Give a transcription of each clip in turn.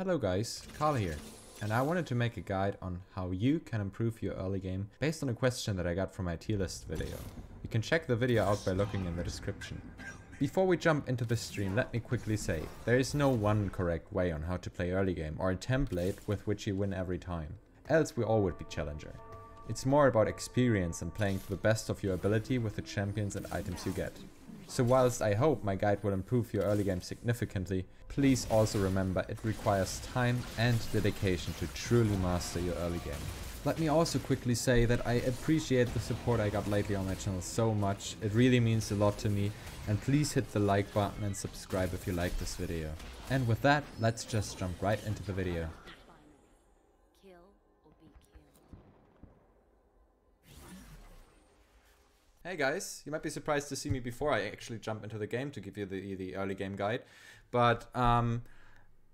Hello guys, Karl here, and I wanted to make a guide on how you can improve your early game based on a question that I got from my tier list video. You can check the video out by looking in the description. Before we jump into the stream, let me quickly say, there is no one correct way on how to play early game or a template with which you win every time, else we all would be challenger. It's more about experience and playing to the best of your ability with the champions and items you get. So whilst I hope my guide will improve your early game significantly, please also remember it requires time and dedication to truly master your early game. Let me also quickly say that I appreciate the support I got lately on my channel so much. It really means a lot to me, and please hit the like button and subscribe if you like this video. And with that, let's just jump right into the video. Hey guys, you might be surprised to see me before I actually jump into the game to give you the early game guide. But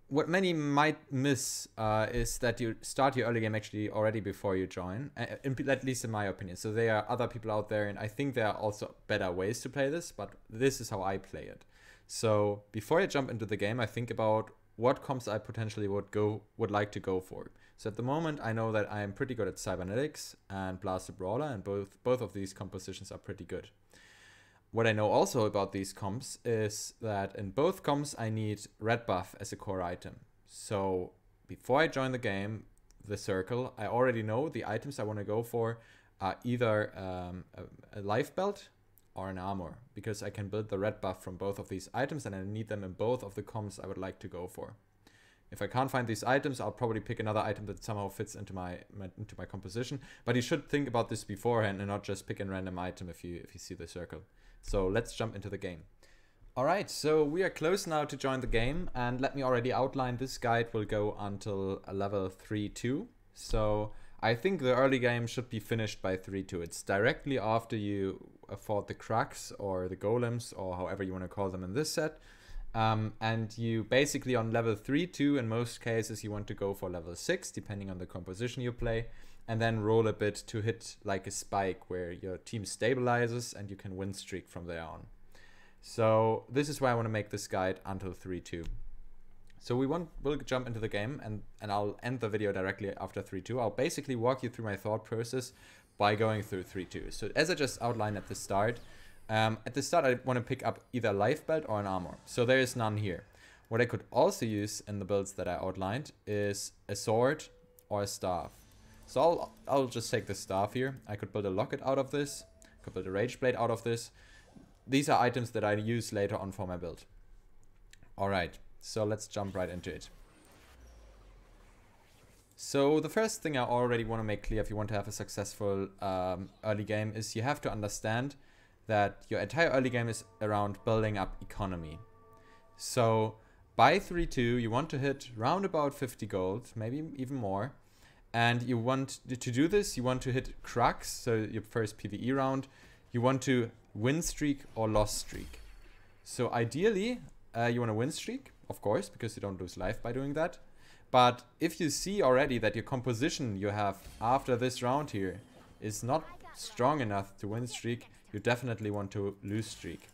what many might miss is that you start your early game actually already before you join, at least in my opinion. So there are other people out there, and I think there are also better ways to play this, but this is how I play it. So before I jump into the game, I think about what comps I potentially would like to go for. So at the moment, I know that I am pretty good at Cybernetics and Blaster Brawler, and both of these compositions are pretty good. What I know also about these comps is that in both comps, I need red buff as a core item. So before I join the game, the circle, I already know the items I want to go for are either a life belt or an armor, because I can build the red buff from both of these items, and I need them in both of the comps I would like to go for. If I can't find these items, I'll probably pick another item that somehow fits into my composition. But you should think about this beforehand and not just pick a random item if you see the circle. So let's jump into the game. Alright, so we are close now to join the game, and let me already outline this guide will go until a level 3-2. So I think the early game should be finished by 3-2. It's directly after you fought the cracks or the golems, or however you want to call them in this set. And you basically on level 3-2, in most cases you want to go for level 6 depending on the composition you play, and then roll a bit to hit like a spike where your team stabilizes and you can win streak from there on. So this is why I want to make this guide until 3-2. So we'll jump into the game, and I'll end the video directly after 3-2. I'll basically walk you through my thought process by going through 3-2. So as I just outlined at the start, I want to pick up either a life belt or an armor. So there is none here. What I could also use in the builds that I outlined is a sword or a staff. So I'll just take the staff here. I could build a locket out of this. I could build a rage blade out of this. These are items that I use later on for my build. Alright, so let's jump right into it. So the first thing I already want to make clear if you want to have a successful early game is you have to understand that your entire early game is around building up economy. So by 3-2, you want to hit round about 50 gold, maybe even more. And you want to do this, you want to hit cracks, so your first PvE round. You want to win streak or loss streak. So ideally, you want to win streak, of course, because you don't lose life by doing that. But if you see already that your composition you have after this round here is not strong enough to win streak, you definitely want to lose streak.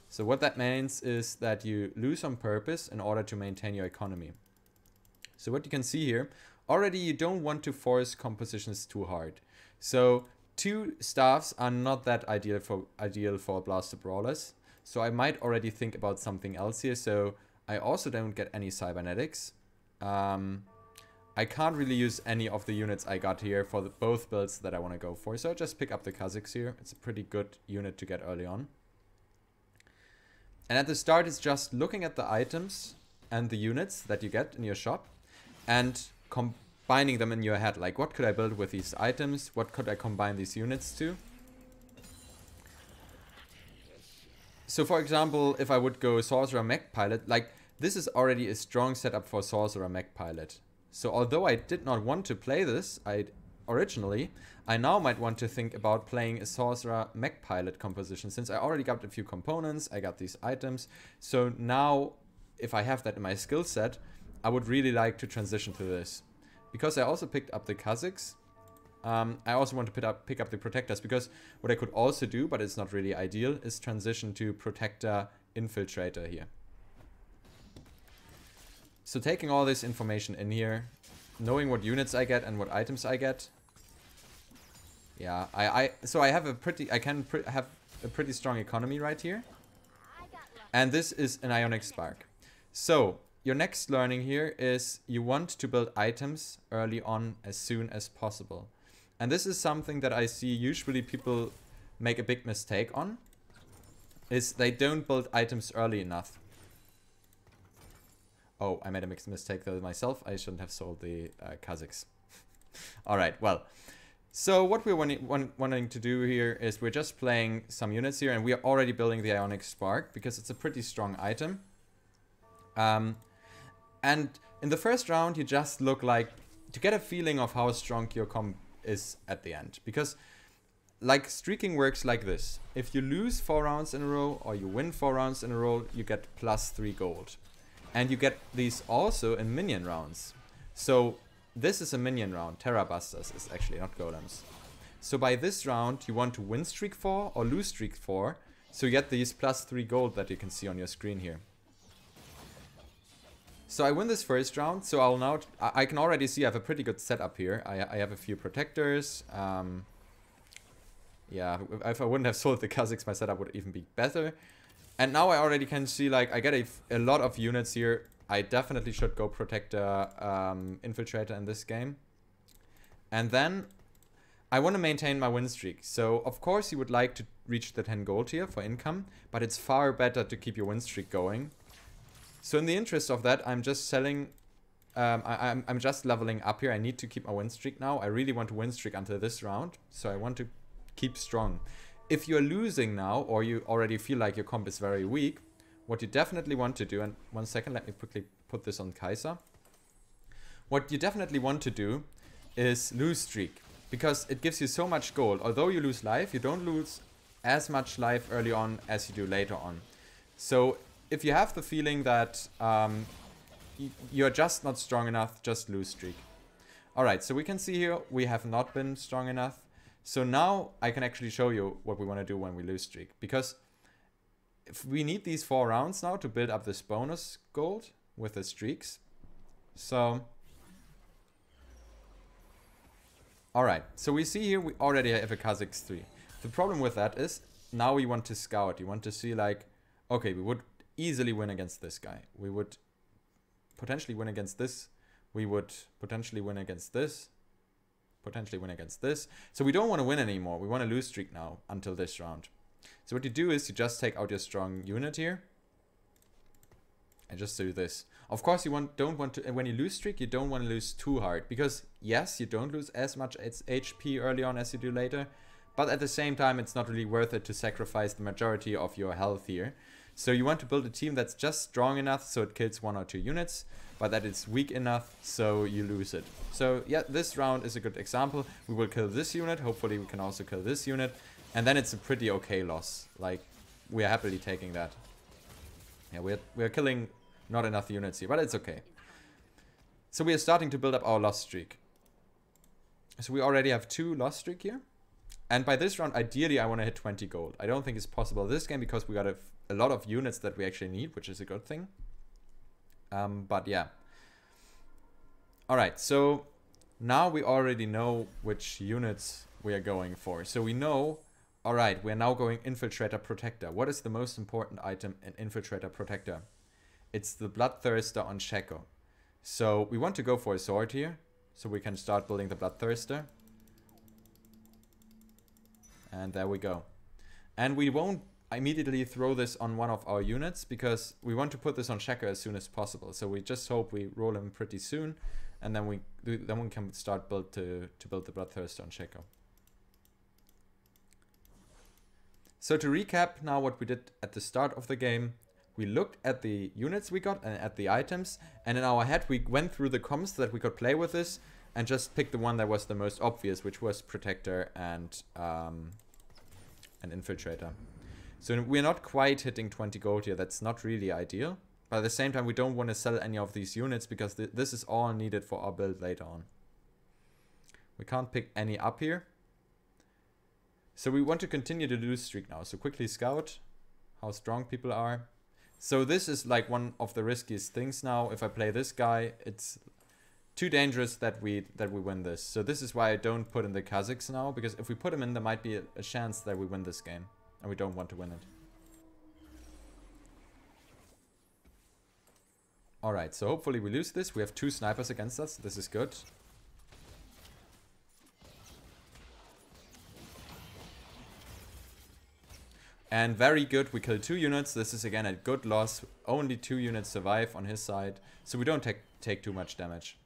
So what that means is that you lose on purpose in order to maintain your economy. So what you can see here, already you don't want to force compositions too hard. So 2 staffs are not that ideal for Blaster Brawlers. So I might already think about something else here. So I also don't get any cybernetics. I can't really use any of the units I got here for both builds that I want to go for. So I'll just pick up the Galaxies here. It's a pretty good unit to get early on. And at the start, it's just looking at the items and the units that you get in your shop and combining them in your head. Like, what could I build with these items? What could I combine these units to? So for example, if I would go Sorcerer Mech Pilot, like this is already a strong setup for Sorcerer Mech Pilot. So although I did not want to play this originally, I now might want to think about playing a Sorcerer Mech Pilot composition, since I already got a few components, I got these items. So now, if I have that in my skill set, I would really like to transition to this. Because I also picked up the Galaxies, I also want to pick up the Protectors, because what I could also do, but it's not really ideal, is transition to Protector Infiltrator here. So taking all this information in here, knowing what units I get and what items I get. Yeah, so I have a pretty, have a pretty strong economy right here. And this is an Ionic Spark. So your next learning here is you want to build items early on as soon as possible. And this is something that I see usually people make a big mistake on, is they don't build items early enough. Oh, I made a mistake there myself. I shouldn't have sold the Kazakhs. Alright, well. So what we're wanting to do here is we're just playing some units here, and we are already building the Ionic Spark because it's a pretty strong item. And in the first round, you just look like, to get a feeling of how strong your comp is at the end. Because like streaking works like this. If you lose 4 rounds in a row or you win 4 rounds in a row, you get +3 gold. And you get these also in minion rounds. So this is a minion round. Terra Busters is actually not golems. So by this round, you want to win streak 4 or lose streak 4. So you get these +3 gold that you can see on your screen here. So I win this first round. So I'll now, I can already see I have a pretty good setup here. I have a few protectors. Yeah, if I wouldn't have sold the Kazakhs, my setup would even be better. And now I already can see, like, I get a lot of units here. I definitely should go Protector, Infiltrator in this game. And then I want to maintain my win streak. So, of course, you would like to reach the 10 gold here for income, but it's far better to keep your win streak going. So in the interest of that, I'm just selling, I'm just leveling up here. I need to keep my win streak now. I really want to win streak until this round, so I want to keep strong. If you're losing now, or you already feel like your comp is very weak, what you definitely want to do, and 1 second, let me quickly put this on Kaiser. What you definitely want to do is lose streak, because it gives you so much gold. Although you lose life, you don't lose as much life early on as you do later on. So if you have the feeling that you're just not strong enough, just lose streak. Alright, so we can see here we have not been strong enough. So now I can actually show you what we want to do when we lose streak. Because if we need these 4 rounds now to build up this bonus gold with the streaks. So, alright, so we see here we already have a Kazakhs 3. The problem with that is now we want to scout. You want to see, like, okay, we would easily win against this guy. We would potentially win against this. We would potentially win against this. Potentially win against this. So we don't want to win anymore. We want to lose streak now until this round. So what you do is you just take out your strong unit here and just do this. Of course, you don't want to, when you lose streak, you don't want to lose too hard, because yes, you don't lose as much HP early on as you do later, but at the same time, it's not really worth it to sacrifice the majority of your health here. So you want to build a team that's just strong enough so it kills 1 or 2 units, but that it's weak enough so you lose it. So yeah, this round is a good example. We will kill this unit. Hopefully we can also kill this unit. And then it's a pretty okay loss. Like, we are happily taking that. Yeah, we're killing not enough units here, but it's okay. So we are starting to build up our loss streak. So we already have 2 loss streak here. And by this round, ideally, I want to hit 20 gold. I don't think it's possible this game because we got a lot of units that we actually need, which is a good thing. But yeah. Alright, so now we already know which units we are going for. So we know, alright, we are now going Infiltrator Protector. What is the most important item in Infiltrator Protector? It's the Bloodthirster on Shaco. So we want to go for a sword here, so we can start building the Bloodthirster. And there we go. And we won't immediately throw this on one of our units because we want to put this on Shaco as soon as possible. So we just hope we roll him pretty soon, and then we can start to build the Bloodthirster on Shaco. So to recap now what we did at the start of the game, we looked at the units we got and at the items, and in our head we went through the comps that we could play with this and just picked the one that was the most obvious, which was Protector and Infiltrator. So we're not quite hitting 20 gold here. That's not really ideal. But at the same time, we don't want to sell any of these units because this is all needed for our build later on. We can't pick any up here. So we want to continue to lose streak now. So quickly scout how strong people are. So this is like one of the riskiest things now. If I play this guy, it's too dangerous that we win this. So this is why I don't put in the Kazakhs now, because if we put him in, there might be a chance that we win this game, and we don't want to win it. Alright, so hopefully we lose this. We have 2 snipers against us. This is good. And very good, we kill 2 units. This is again a good loss. Only 2 units survive on his side, so we don't take too much damage.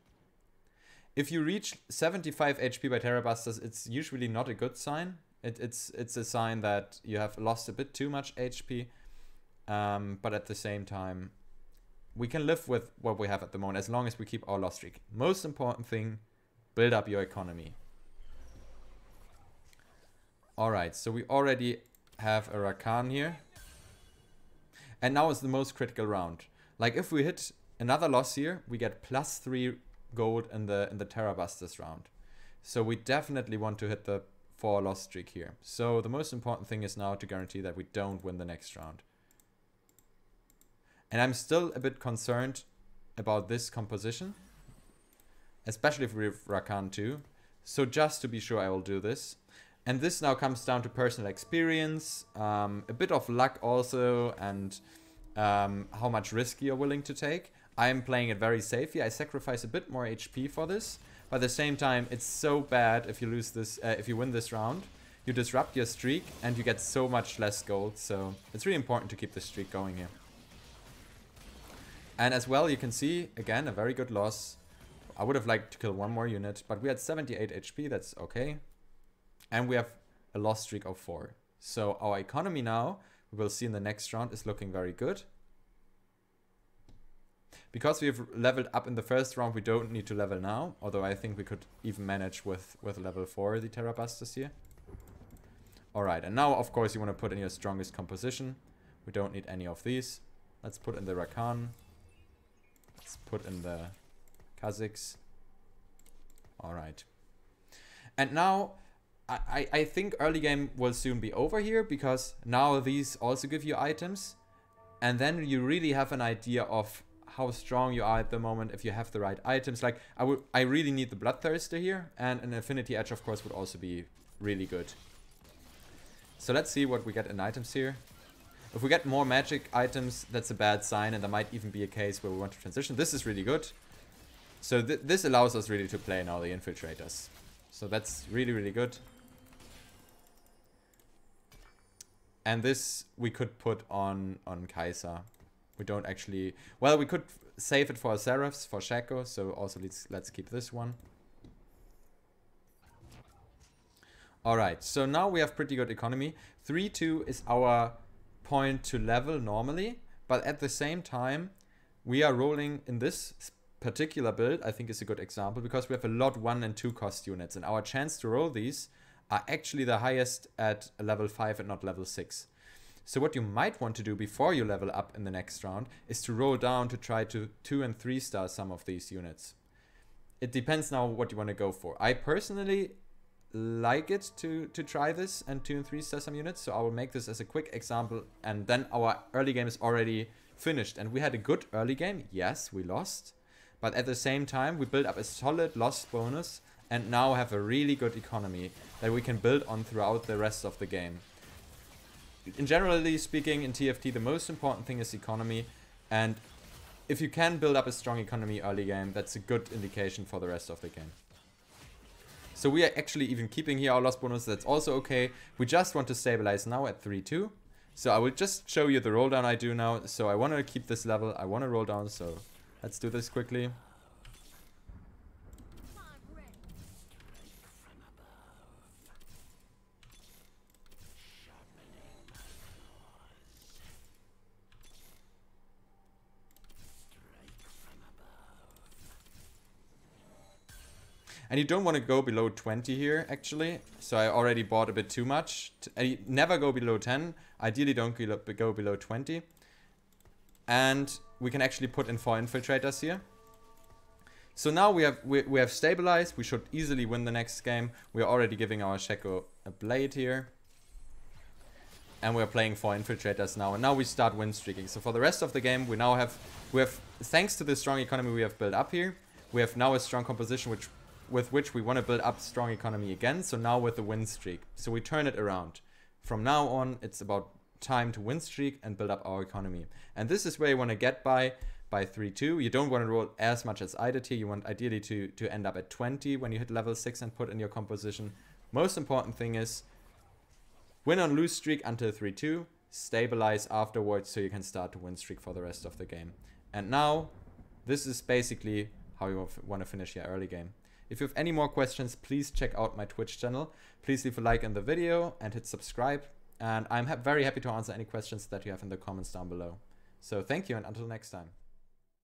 If you reach 75 HP by Terrabusters, it's usually not a good sign. It's a sign that you have lost a bit too much HP. But at the same time, we can live with what we have at the moment as long as we keep our loss streak. Most important thing, build up your economy. Alright, so we already have a Rakan here. And now is the most critical round. Like if we hit another loss here, we get +3 gold in the Terrabusters round. So we definitely want to hit the 4 loss streak here. So the most important thing is now to guarantee that we don't win the next round. And I'm still a bit concerned about this composition, especially if we have Rakan too. So just to be sure, I will do this. And this now comes down to personal experience, a bit of luck also, and how much risk you're willing to take. I'm playing it very safe here. I sacrifice a bit more HP for this, but at the same time, it's so bad if you lose this, if you win this round. You disrupt your streak and you get so much less gold. So it's really important to keep the streak going here. And as well, you can see, again, a very good loss. I would have liked to kill 1 more unit, but we had 78 HP, that's okay. And we have a loss streak of 4. So our economy now, we will see in the next round, is looking very good. Because we have leveled up in the first round, we don't need to level now. Although I think we could even manage with level 4, the Terrabusters here. Alright, and now, of course, you want to put in your strongest composition. We don't need any of these. Let's put in the Rakan. Let's put in the Kazakhs. Alright. And now, I think early game will soon be over here, because now these also give you items. And then you really have an idea of how strong you are at the moment if you have the right items. Like, I really need the Bloodthirster here, and an Affinity Edge, of course, would also be really good. So let's see what we get in items here. If we get more magic items, that's a bad sign, and there might even be a case where we want to transition. This is really good. So this allows us really to play now the Infiltrators. So that's really, really good. And this we could put on Kai'Sa. We don't actually... Well, we could save it for Seraphs, for Shaco, so also let's keep this one. Alright, so now we have pretty good economy. 3-2 is our point to level normally, but at the same time, we are rolling in this particular build, I think is a good example, because we have a lot 1 and 2 cost units, and our chance to roll these are actually the highest at level 5 and not level 6. So what you might want to do before you level up in the next round is to roll down to try to 2 and 3 star some of these units. It depends now what you want to go for. I personally like it to try this and 2 and 3 star some units, so I will make this as a quick example, and then our early game is already finished. And we had a good early game. Yes, we lost, but at the same time we built up a solid loss bonus and now have a really good economy that we can build on throughout the rest of the game. In generally speaking, in TFT, the most important thing is economy, and if you can build up a strong economy early game, that's a good indication for the rest of the game. So we are actually even keeping here our loss bonus, that's also okay. We just want to stabilize now at 3-2. So I will just show you the roll down I do now. So I want to keep this level, I want to roll down, so let's do this quickly. And you don't want to go below 20 here, actually. So I already bought a bit too much. Never go below 10. Ideally, don't go below 20. And we can actually put in 4 Infiltrators here. So now we have stabilized. We should easily win the next game. We are already giving our Shaco a blade here. and we're playing 4 infiltrators now, and now we start win streaking. So for the rest of the game, we have thanks to the strong economy we have built up here, we have now a strong composition with which we want to build up strong economy again. So now with the win streak, so we turn it around. From now on, it's about time to win streak and build up our economy. And this is where you want to get by 3-2. You don't want to roll as much as I did here. You want ideally to end up at 20 when you hit level 6 and put in your composition. Most important thing is win on lose streak until 3-2, stabilize afterwards so you can start to win streak for the rest of the game. And now, this is basically how you want to finish your early game. If you have any more questions, please check out my Twitch channel. Please leave a like in the video and hit subscribe. And I'm very happy to answer any questions that you have in the comments down below. So thank you, and until next time.